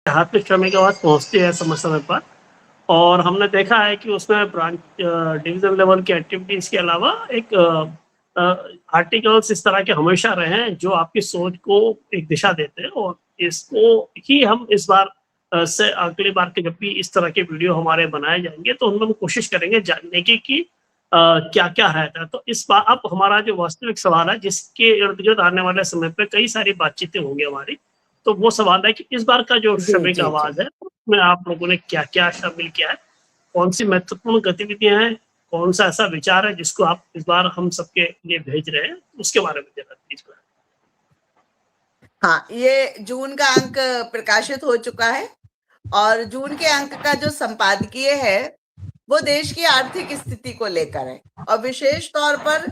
हाथ में श्रमिक आवाज पहुँचती है समय समय पर। और हमने देखा है कि उसमें ब्रांच डिवीजन लेवल की एक्टिविटीज के अलावा एक आर्टिकल्स इस तरह के हमेशा रहे हैं जो आपकी सोच को एक दिशा देते हैं। और इसको ही हम इस बार से अगली बार के जब भी इस तरह के वीडियो हमारे बनाए जाएंगे तो उनमें हम कोशिश करेंगे जानने की कि क्या क्या रहता है। तो इस बार अब हमारा जो वास्तविक सवाल है जिसके इर्द गिर्द आने वाले समय पे कई सारी बातचीतें होंगी हमारी, तो वो सवाल है कि इस बार का जो जी श्रमिक जी जी। आवाज है उसमें आप लोगों ने क्या क्या शामिल किया है, कौन सी महत्वपूर्ण गतिविधियां हैं, कौन सा ऐसा विचार है जिसको आप इस बार हम सबके लिए भेज रहे हैं, उसके बारे में जरा प्लीज बताएं। हाँ, ये जून का अंक प्रकाशित हो चुका है और जून के अंक का जो संपादकीय है वो देश की आर्थिक स्थिति को लेकर है। और विशेष तौर पर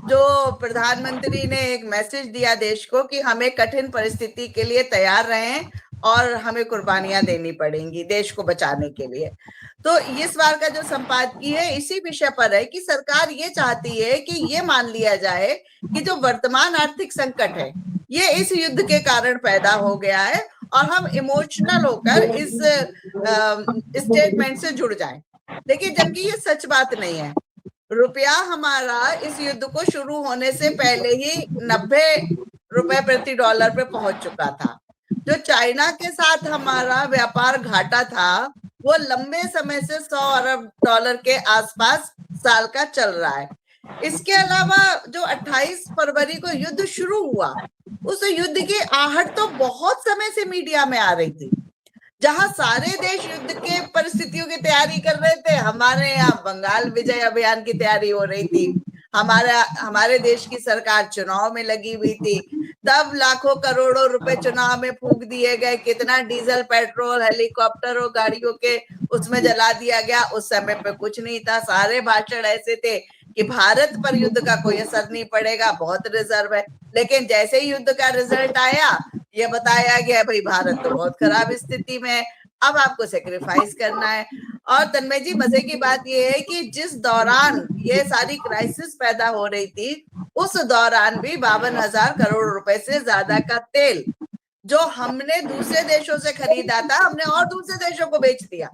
जो प्रधानमंत्री ने एक मैसेज दिया देश को कि हमें कठिन परिस्थिति के लिए तैयार रहें और हमें कुर्बानियां देनी पड़ेंगी देश को बचाने के लिए। तो इस बार का जो संपादकीय है इसी विषय पर है कि सरकार ये चाहती है कि ये मान लिया जाए कि जो वर्तमान आर्थिक संकट है ये इस युद्ध के कारण पैदा हो गया है और हम इमोशनल होकर इस स्टेटमेंट से जुड़ जाएं। लेकिन जबकि ये सच बात नहीं है। रुपया हमारा इस युद्ध को शुरू होने से पहले ही 90 रुपए प्रति डॉलर पे पहुंच चुका था। जो चाइना के साथ हमारा व्यापार घाटा था वो लंबे समय से 100 अरब डॉलर के आसपास साल का चल रहा है। इसके अलावा जो 28 फरवरी को युद्ध शुरू हुआ उस युद्ध की आहट तो बहुत समय से मीडिया में आ रही थी। जहां सारे देश युद्ध के परिस्थितियों की तैयारी कर रहे थे, हमारे यहाँ बंगाल विजय अभियान की तैयारी हो रही थी। हमारे देश की सरकार चुनाव में लगी हुई थी। तब लाखों करोड़ों रुपए चुनाव में फूंक दिए गए, कितना डीजल पेट्रोल हेलीकॉप्टरों गाड़ियों के उसमें जला दिया गया। उस समय पे कुछ नहीं था, सारे भाषण ऐसे थे कि भारत पर युद्ध का कोई असर नहीं पड़ेगा, बहुत रिजर्व है। लेकिन जैसे ही युद्ध का रिजल्ट आया ये बताया गया भाई भारत तो बहुत खराब स्थिति में है, अब आपको सेक्रीफाइस करना है। और तन्मय जी, मजे की बात यह है कि जिस दौरान ये सारी क्राइसिस पैदा हो रही थी उस दौरान भी 52,000 करोड़ रुपए से ज्यादा का तेल जो हमने दूसरे देशों से खरीदा था हमने और दूसरे देशों को बेच दिया,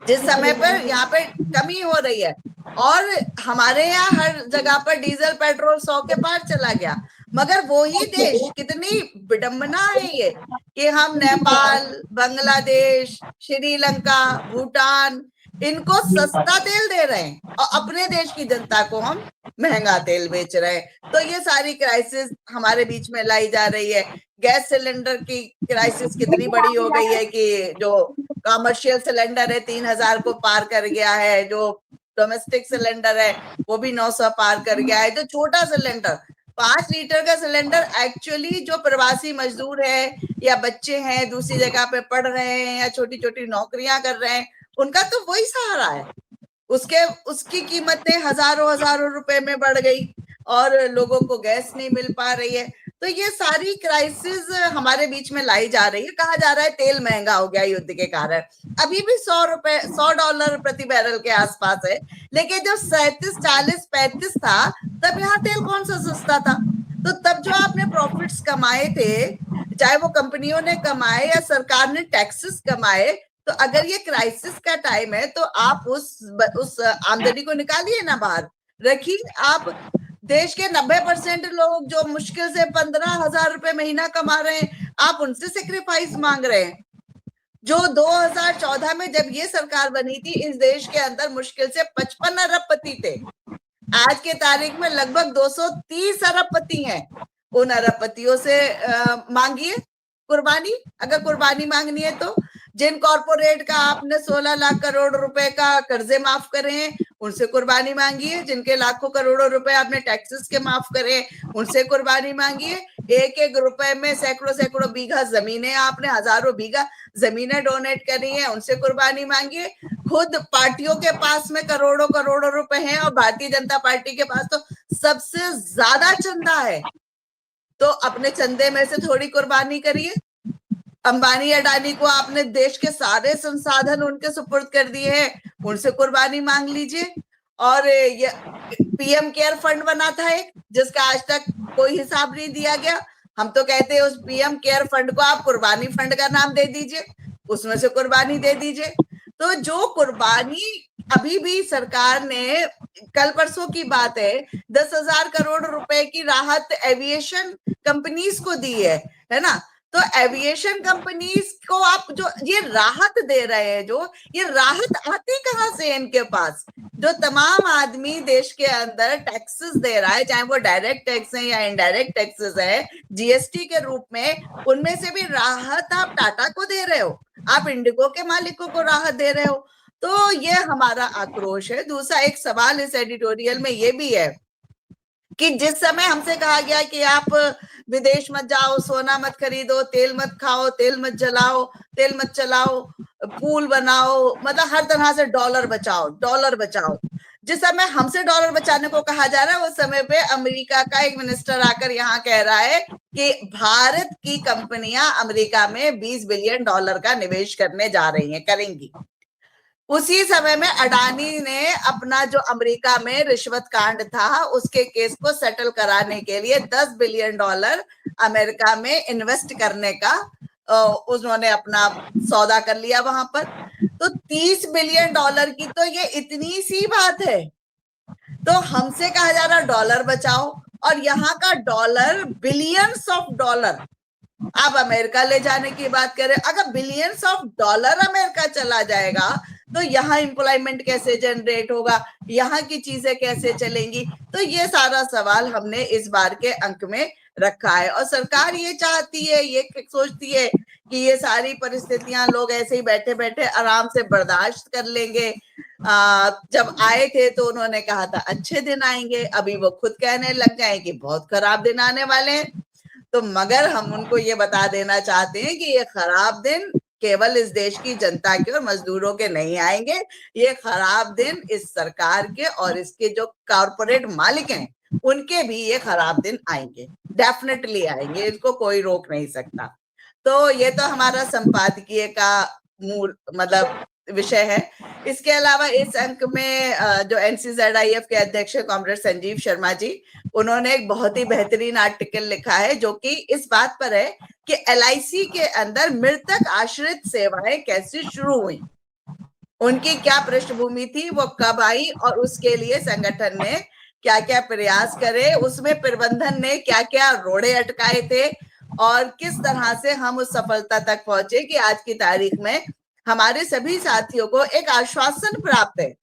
जिस समय पर यहाँ पे कमी हो रही है। और हमारे यहाँ हर जगह पर डीजल पेट्रोल 100 के पार चला गया। मगर वो ही देश, कितनी विडंबना है ये कि हम नेपाल, बांग्लादेश, श्रीलंका, भूटान इनको सस्ता तेल दे रहे हैं और अपने देश की जनता को हम महंगा तेल बेच रहे हैं। तो ये सारी क्राइसिस हमारे बीच में लाई जा रही है। गैस सिलेंडर की क्राइसिस कितनी बड़ी हो गई है कि जो कमर्शियल सिलेंडर है 3,000 को पार कर गया है, जो डोमेस्टिक सिलेंडर है वो भी 900 पार कर गया है। जो छोटा सिलेंडर 5 लीटर का सिलेंडर एक्चुअली जो प्रवासी मजदूर है या बच्चे हैं दूसरी जगह पे पढ़ रहे हैं या छोटी छोटी नौकरियां कर रहे हैं उनका तो वही सहारा है। उसकी कीमतें हजारों हजारों रुपए में बढ़ गई और लोगों को गैस नहीं मिल पा रही है। तो ये सारी क्राइसिस हमारे बीच में लाई जा रही है। कहा जा रहा है तेल महंगा हो गया युद्ध के कारण, अभी भी 100 डॉलर प्रति बैरल के आसपास है। लेकिन जब 37, 40, 35 था तब यहाँ तेल कौन सा सस्ता था। तो तब जो आपने प्रॉफिट्स कमाए थे, चाहे वो कंपनियों ने कमाए या सरकार ने टैक्सेस कमाए, तो अगर ये क्राइसिस का टाइम है तो आप उस आमदनी को निकालिए ना, बाहर रखिए। आप देश के 90% लोग जो मुश्किल से 15,000 रुपए महीना कमा रहे हैं आप उनसे सेक्रीफाइस मांग रहे हैं। जो 2014 में जब ये सरकार बनी थी इस देश के अंदर मुश्किल से 55 अरबपति थे, आज के तारीख में लगभग 230 अरबपति हैं। उन अरबपतियों से मांगिए कुर्बानी, अगर कुर्बानी मांगनी है तो। जिन कॉर्पोरेट का आपने 16 लाख करोड़ रुपए का कर्जे माफ करे हैं उनसे कुर्बानी मांगिए। जिनके लाखों करोड़ों रुपए आपने टैक्सेस के माफ करे उनसे कुर्बानी मांगिए। एक एक रुपए में सैकड़ों सैकड़ों बीघा जमीनें आपने, हजारों बीघा जमीनें डोनेट करी है, उनसे कुर्बानी मांगिए। खुद पार्टियों के पास में करोड़ों करोड़ों रुपए हैं और भारतीय जनता पार्टी के पास तो सबसे ज्यादा चंदा है, तो अपने चंदे में से थोड़ी कुर्बानी करिए। अंबानी अडानी को आपने देश के सारे संसाधन उनके सुपुर्द कर दिए हैं, उनसे कुर्बानी मांग लीजिए। और पीएम केयर फंड बना था एक, जिसका आज तक कोई हिसाब नहीं दिया गया। हम तो कहते हैं उस पीएम केयर फंड को आप कुर्बानी फंड का नाम दे दीजिए, उसमें से कुर्बानी दे दीजिए। तो जो कुर्बानी अभी भी सरकार ने, कल परसों की बात है, 10,000 करोड़ रुपए की राहत एविएशन कंपनीज को दी है ना। तो एविएशन कंपनीज को आप जो ये राहत दे रहे हैं, जो ये राहत आती कहां से इनके पास? जो तमाम आदमी देश के अंदर टैक्सेस दे रहा है, चाहे वो डायरेक्ट टैक्स है या इनडायरेक्ट टैक्सेस है, जीएसटी के रूप में, उनमें से भी राहत आप टाटा को दे रहे हो, आप इंडिगो के मालिकों को राहत दे रहे हो। तो ये हमारा आक्रोश है। दूसरा एक सवाल इस एडिटोरियल में ये भी है कि जिस समय हमसे कहा गया कि आप विदेश मत जाओ, सोना मत खरीदो, तेल मत खाओ, तेल मत जलाओ, तेल मत चलाओ, पूल बनाओ, मतलब हर तरह से डॉलर बचाओ, डॉलर बचाओ। जिस समय हमसे डॉलर बचाने को कहा जा रहा है, उस समय पे अमेरिका का एक मिनिस्टर आकर यहाँ कह रहा है कि भारत की कंपनियां अमेरिका में $20 बिलियन का निवेश करने जा रही हैं, करेंगी। उसी समय में अडानी ने अपना जो अमेरिका में रिश्वत कांड था उसके केस को सेटल कराने के लिए $10 बिलियन अमेरिका में इन्वेस्ट करने का उन्होंने अपना सौदा कर लिया वहां पर। तो $30 बिलियन की तो ये इतनी सी बात है। तो हमसे कहा जा रहा डॉलर बचाओ, और यहाँ का डॉलर बिलियंस ऑफ डॉलर आप अमेरिका ले जाने की बात करें। अगर बिलियंस ऑफ डॉलर अमेरिका चला जाएगा तो यहाँ एम्प्लॉयमेंट कैसे जनरेट होगा, यहाँ की चीजें कैसे चलेंगी? तो ये सारा सवाल हमने इस बार के अंक में रखा है। और सरकार ये चाहती है, ये सोचती है कि ये सारी परिस्थितियां लोग ऐसे ही बैठे बैठे आराम से बर्दाश्त कर लेंगे। जब आए थे तो उन्होंने कहा था अच्छे दिन आएंगे, अभी वो खुद कहने लग गए कि बहुत खराब दिन आने वाले हैं। तो मगर हम उनको ये बता देना चाहते हैं कि ये खराब दिन केवल इस देश की जनता के और मजदूरों के नहीं आएंगे, ये खराब दिन इस सरकार के और इसके जो कॉर्पोरेट मालिक हैं उनके भी ये खराब दिन आएंगे, डेफिनेटली आएंगे, इसको कोई रोक नहीं सकता। तो ये तो हमारा संपादकीय का मूल मतलब विषय है। इसके अलावा इस अंक में जो NCZIF के अध्यक्ष कॉमरेड संजीव शर्मा जी, उन्होंने एक बहुत ही बेहतरीन आर्टिकल लिखा है जो कि इस बात पर है कि LIC के अंदर मृतक आश्रित सेवाएं कैसे शुरू हुई, उनकी क्या पृष्ठभूमि थी, वो कब आई, और उसके लिए संगठन ने क्या क्या प्रयास करे, उसमें प्रबंधन ने क्या क्या रोड़े अटकाए थे, और किस तरह से हम उस सफलता तक पहुंचे कि आज की तारीख में हमारे सभी साथियों को एक आश्वासन प्राप्त है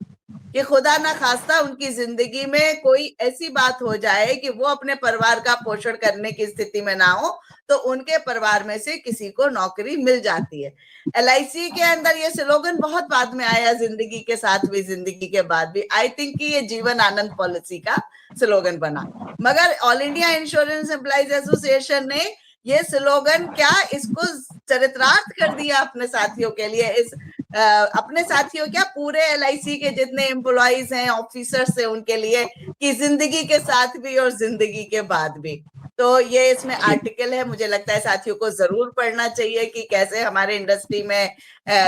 कि खुदा ना खास्ता उनकी जिंदगी में कोई ऐसी बात हो जाए कि वो अपने परिवार का पोषण करने की स्थिति में ना हो, तो उनके परिवार में से किसी को नौकरी मिल जाती है। LIC के अंदर ये स्लोगन बहुत बाद में आया, जिंदगी के साथ भी जिंदगी के बाद भी। आई थिंक कि ये जीवन आनंद पॉलिसी का स्लोगन बना, मगर all India insurance employees association ने ये स्लोगन क्या, इसको चरितार्थ कर दिया अपने साथियों के लिए। इस अपने साथियों क्या, पूरे LIC के जितने एम्प्लॉइज हैं, ऑफिसर्स हैं, उनके लिए कि जिंदगी के साथ भी और जिंदगी के बाद भी। तो ये इसमें आर्टिकल है, मुझे लगता है साथियों को जरूर पढ़ना चाहिए कि कैसे हमारे इंडस्ट्री में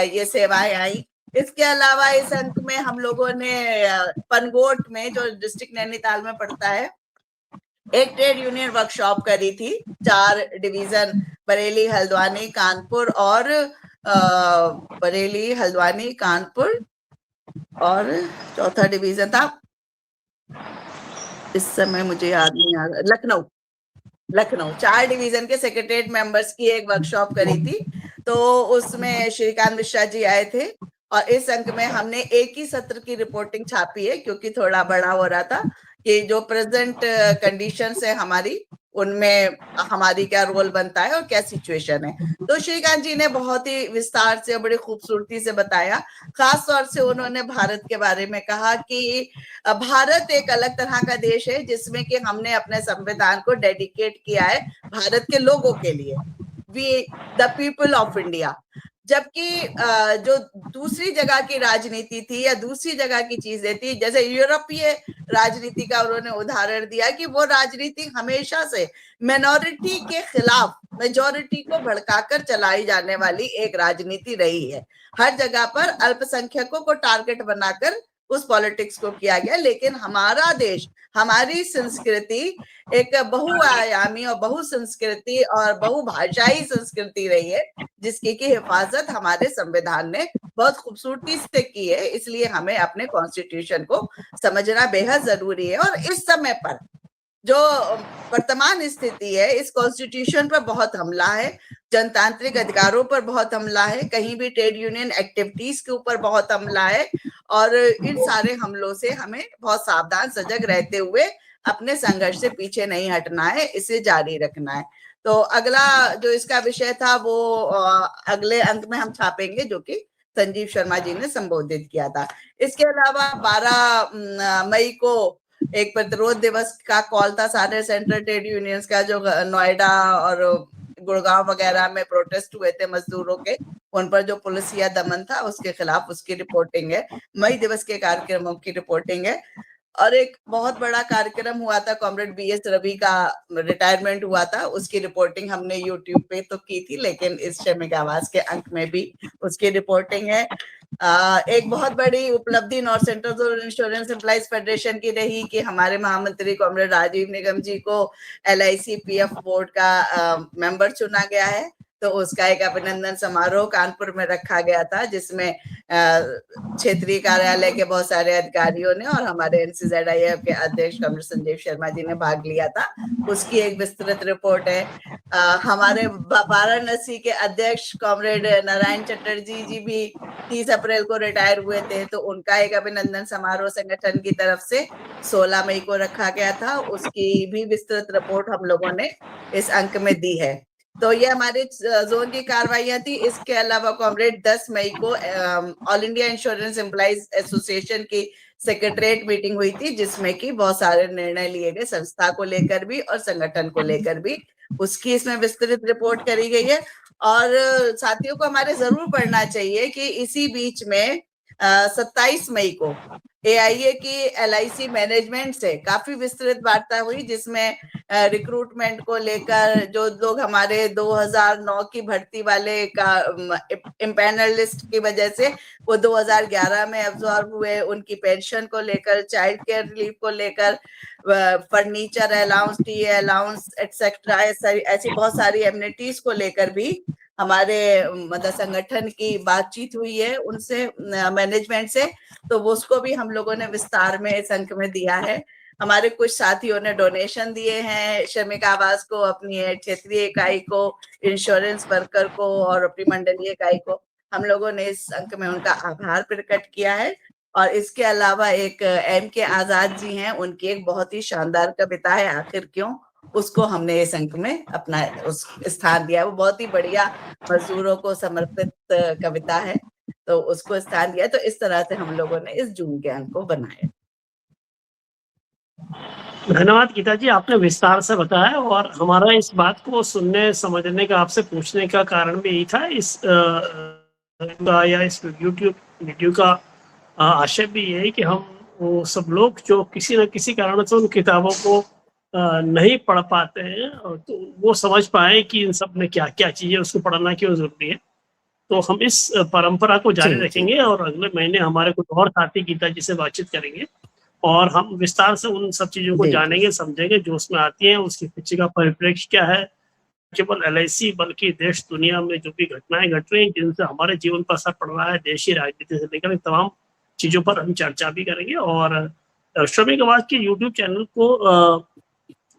ये सेवाएं आई। इसके अलावा इस अंक में हम लोगों ने पनगोट में, जो डिस्ट्रिक्ट नैनीताल में पड़ता है, एक ट्रेड यूनियन वर्कशॉप करी थी। 4 डिवीजन, बरेली, हल्द्वानी, कानपुर और बरेली, हल्द्वानी, कानपुर और चौथा डिवीजन था, इस समय मुझे याद नहीं आ रहा, लखनऊ 4 डिवीजन के सेक्रेटरीट मेंबर्स की एक वर्कशॉप करी थी। तो उसमें श्रीकांत मिश्रा जी आए थे, और इस अंक में हमने एक ही सत्र की रिपोर्टिंग छापी है क्योंकि थोड़ा बड़ा हो रहा था कि जो प्रेजेंट कंडीशंस है हमारी, उनमें हमारी क्या रोल बनता है और क्या सिचुएशन है। तो श्रीकांत जी ने बहुत ही विस्तार से और बड़ी खूबसूरती से बताया। खास तौर से उन्होंने भारत के बारे में कहा कि भारत एक अलग तरह का देश है जिसमें कि हमने अपने संविधान को डेडिकेट किया है भारत के लोगों के लिए, we the people of India. जबकि जो दूसरी जगह की राजनीति थी या दूसरी जगह की चीजें थी, जैसे यूरोपीय राजनीति का उन्होंने उदाहरण दिया कि वो राजनीति हमेशा से मिनॉरिटी के खिलाफ मेजॉरिटी को भड़काकर चलाई जाने वाली एक राजनीति रही है। हर जगह पर अल्पसंख्यकों को टारगेट बनाकर उस पॉलिटिक्स को किया गया। लेकिन हमारा देश, हमारी संस्कृति एक बहुआयामी और बहुसंस्कृति और बहुभाषाई संस्कृति रही है, जिसकी की हिफाजत हमारे संविधान ने बहुत खूबसूरती से की है। इसलिए हमें अपने कॉन्स्टिट्यूशन को समझना बेहद जरूरी है। और इस समय पर जो वर्तमान स्थिति है, इस कॉन्स्टिट्यूशन पर बहुत हमला है, जनतांत्रिक अधिकारों पर बहुत हमला है, कहीं भी ट्रेड यूनियन एक्टिविटीज के ऊपर बहुत हमला है। और इन सारे हमलों से हमें बहुत सावधान सजग रहते हुए अपने संघर्ष से पीछे नहीं हटना है, इसे जारी रखना है। तो अगला जो इसका विषय था वो अगले अंक में हम छापेंगे, जो कि संजीव शर्मा जी ने संबोधित किया था। इसके अलावा 12 मई को एक प्रतिरोध दिवस का कॉल था सारे सेंट्रल ट्रेड यूनियंस का, जो नोएडा और गुड़गांव वगैरह में प्रोटेस्ट हुए थे मजदूरों के, उन पर जो पुलिसिया दमन था उसके खिलाफ उसकी रिपोर्टिंग है। मई दिवस के कार्यक्रमों की रिपोर्टिंग है। और एक बहुत बड़ा कार्यक्रम हुआ था, कॉमरेड BS रवि का रिटायरमेंट हुआ था, उसकी रिपोर्टिंग हमने यूट्यूब पे तो की थी, लेकिन इस श्रमिक आवाज के अंक में भी उसकी रिपोर्टिंग है। एक बहुत बड़ी उपलब्धि north central insurance employees federation की रही कि हमारे महामंत्री कॉमरेड राजीव निगम जी को LIC PF बोर्ड का मेंबर चुना गया है। तो उसका एक अभिनंदन समारोह कानपुर में रखा गया था, जिसमें क्षेत्रीय कार्यालय के बहुत सारे अधिकारियों ने और हमारे NCZIF के अध्यक्ष कॉमरेड संजीव शर्मा जी ने भाग लिया था। उसकी एक विस्तृत रिपोर्ट है। हमारे वाराणसी के अध्यक्ष कॉमरेड नारायण चटर्जी जी भी 30 अप्रैल को रिटायर हुए थे, तो उनका एक अभिनंदन समारोह संगठन की तरफ से 16 मई को रखा गया था। उसकी भी विस्तृत रिपोर्ट हम लोगों ने इस अंक में दी है। तो ये हमारे जोन की कार्रवाइयां थी। इसके अलावा कॉमरेड 10 मई को all India insurance employees association की सेक्रेटरीट मीटिंग हुई थी, जिसमें कि बहुत सारे निर्णय लिए गए संस्था को लेकर भी और संगठन को लेकर भी। उसकी इसमें विस्तृत रिपोर्ट करी गई है। और साथियों को हमारे जरूर पढ़ना चाहिए कि इसी बीच में 27 मई को AIA की LIC मैनेजमेंट से काफी विस्तृत वार्ता हुई, जिसमें रिक्रूटमेंट को लेकर जो लोग हमारे 2009 की भर्ती वाले का इम्पैनल लिस्ट की वजह से वो 2011 में अब्सॉर्ब हुए, उनकी पेंशन को लेकर, चाइल्ड केयर रिलीफ को लेकर, furniture allowance, T allowance etcetera, ऐसी बहुत सारी एमिनिटीज को लेकर भी हमारे मतलब संगठन की बातचीत हुई है उनसे, मैनेजमेंट से। तो वो उसको भी हम लोगों ने विस्तार में इस अंक में दिया है। हमारे कुछ साथियों ने डोनेशन दिए हैं श्रमिक आवास को, अपनी क्षेत्रीय इकाई को, इंश्योरेंस वर्कर को और अपनी मंडलीय इकाई को। हम लोगों ने इस अंक में उनका आभार प्रकट किया है। और इसके अलावा एक MK आजाद जी हैं, उनकी एक बहुत ही शानदार कविता है आखिर क्यों, उसको हमने इस अंक में अपना उस स्थान दिया। वो बहुत ही बढ़िया मजदूरों को समर्पित कविता है, तो उसको स्थान दिया। तो इस तरह से हम लोगों ने इस जून के अंक को बनाया। धन्यवाद गीता जी, आपने विस्तार से बताया। और हमारा इस बात को सुनने समझने का, आपसे पूछने का कारण भी यही था। इस या इस यूट्यूब वीडियो का आशय भी ये है कि हम वो सब लोग जो किसी न किसी कारण से उन किताबों को नहीं पढ़ पाते हैं, तो वो समझ पाए कि इन सब में क्या क्या चीजें, उसको पढ़ना क्यों जरूरी है। तो हम इस परंपरा को जारी रखेंगे और अगले महीने हमारे कुछ और साथी गीता जी से बातचीत करेंगे और हम विस्तार से उन सब चीजों को जानेंगे, समझेंगे जो उसमें आती हैं, उसके पीछे का परिप्रेक्ष्य क्या है। केवल LIC बल्कि देश दुनिया में जो भी घटनाएं घट रही हैं, जिनसे हमारे जीवन पर असर पड़ रहा है, देशी राजनीति से लेकर तमाम चीजों पर हम चर्चा भी करेंगे। और श्रमिक आवाज के YouTube चैनल को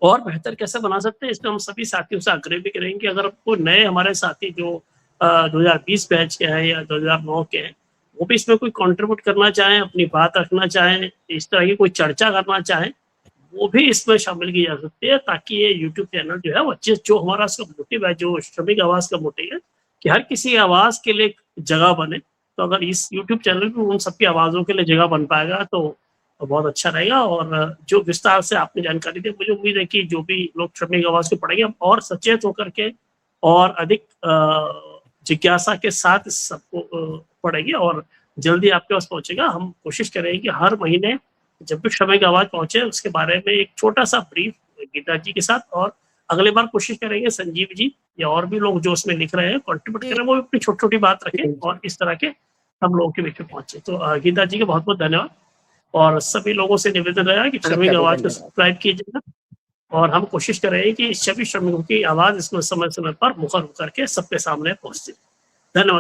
और बेहतर कैसे बना सकते हैं, इसमें हम सभी साथियों से आग्रह भी करेंगे कि अगर कोई नए हमारे साथी जो 2020 बैच के हैं या 2009 के हैं, वो भी इसमें कोई कंट्रीब्यूट करना चाहें, अपनी बात रखना चाहें, इस तरह की कोई चर्चा करना चाहें, वो भी इसमें शामिल की जा सकती है, ताकि ये YouTube चैनल जो है वो जो हमारा इसका मोटिव है, जो श्रमिक आवाज का मोटिव है कि हर किसी आवाज के लिए जगह बने। तो अगर इस YouTube चैनल पर उन सबकी आवाजों के लिए जगह बन पाएगा तो बहुत अच्छा रहेगा। और जो विस्तार से आपने जानकारी दी, मुझे उम्मीद है कि जो भी लोग श्रमिक आवाज को पढ़ेंगे और सचेत होकर के और अधिक जिज्ञासा के साथ इस सबको पढ़ेंगे और जल्दी आपके पास पहुंचेगा। हम कोशिश करेंगे कि हर महीने जब भी श्रमिक आवाज पहुंचे उसके बारे में एक छोटा सा ब्रीफ गीता जी के साथ, और अगली बार कोशिश करेंगे संजीव जी या और भी लोग जो उसमें लिख रहे हैं कंट्रीब्यूट करें, वो अपनी छोटी छोटी बात रखें और इस तरह के हम लोगों के बीच में पहुंचे। तो गीता जी का बहुत बहुत धन्यवाद। और सभी लोगों से निवेदन रहेगा कि श्रमिक आवाज को सब्सक्राइब कीजिएगा और हम कोशिश कर रहे हैं कि सभी श्रमिकों की आवाज इसमें समय-समय पर मुखर होकर के सबके सामने पहुँचती है। धन्यवाद।